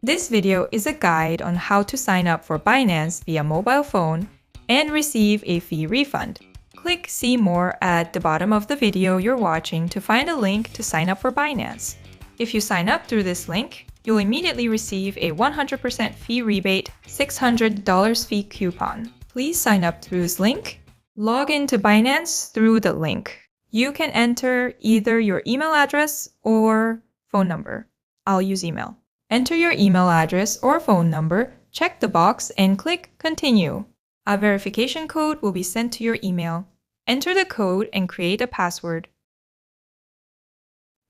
This video is a guide on how to sign up for Binance via mobile phone and receive a fee refund. Click See More at the bottom of the video you're watching to find a link to sign up for Binance. If you sign up through this link, you'll immediately receive a 100% fee rebate, $600 fee coupon. Please sign up through this link. Log into Binance through the link. You can enter either your email address or phone number. I'll use email. Enter your email address or phone number, check the box, and click Continue. A verification code will be sent to your email. Enter the code and create a password.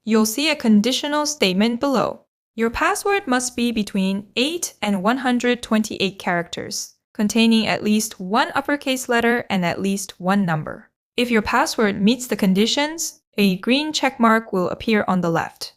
You'll see a conditional statement below. Your password must be between 8 and 128 characters, containing at least one uppercase letter and at least one number. If your password meets the conditions, a green checkmark will appear on the left.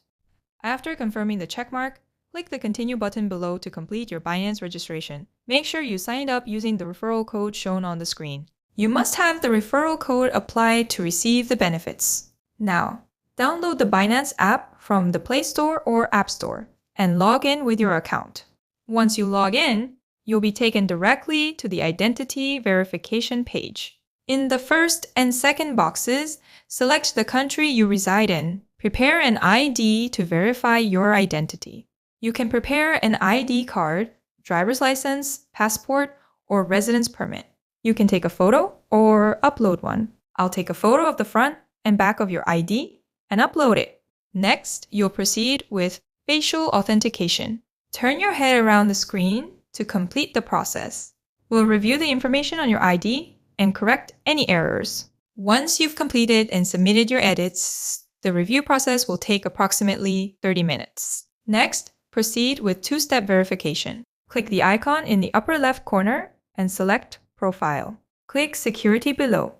After confirming the checkmark, click the Continue button below to complete your Binance registration. Make sure you signed up using the referral code shown on the screen. You must have the referral code applied to receive the benefits. Now, download the Binance app from the Play Store or App Store and log in with your account. Once you log in, you'll be taken directly to the identity verification page. In the first and second boxes, select the country you reside in. Prepare an ID to verify your identity. You can prepare an ID card, driver's license, passport, or residence permit. You can take a photo or upload one. I'll take a photo of the front and back of your ID and upload it. Next, you'll proceed with facial authentication. Turn your head around the screen to complete the process. We'll review the information on your ID and correct any errors. Once you've completed and submitted your edits, the review process will take approximately 30 minutes. Next, proceed with two-step verification. Click the icon in the upper left corner and select Profile. Click Security below.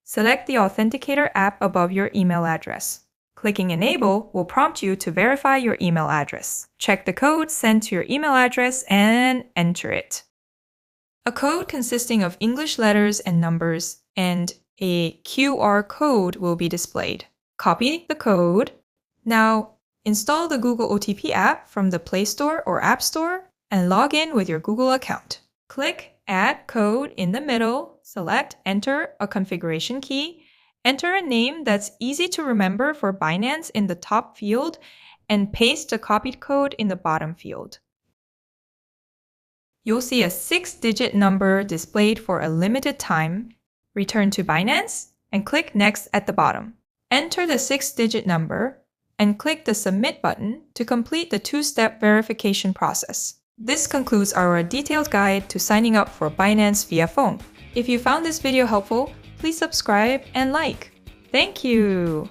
Select the Authenticator app above your email address. Clicking Enable will prompt you to verify your email address. Check the code sent to your email address and enter it. A code consisting of English letters and numbers and a QR code will be displayed. Copy the code. Now, install the Google OTP app from the Play Store or App Store and log in with your Google account. Click Add Code in the middle, select Enter a configuration key, enter a name that's easy to remember for Binance in the top field, and paste the copied code in the bottom field. You'll see a 6-digit number displayed for a limited time. Return to Binance and click Next at the bottom. Enter the 6-digit number and click the Submit button to complete the two-step verification process. This concludes our detailed guide to signing up for Binance via phone. If you found this video helpful, please subscribe and like. Thank you!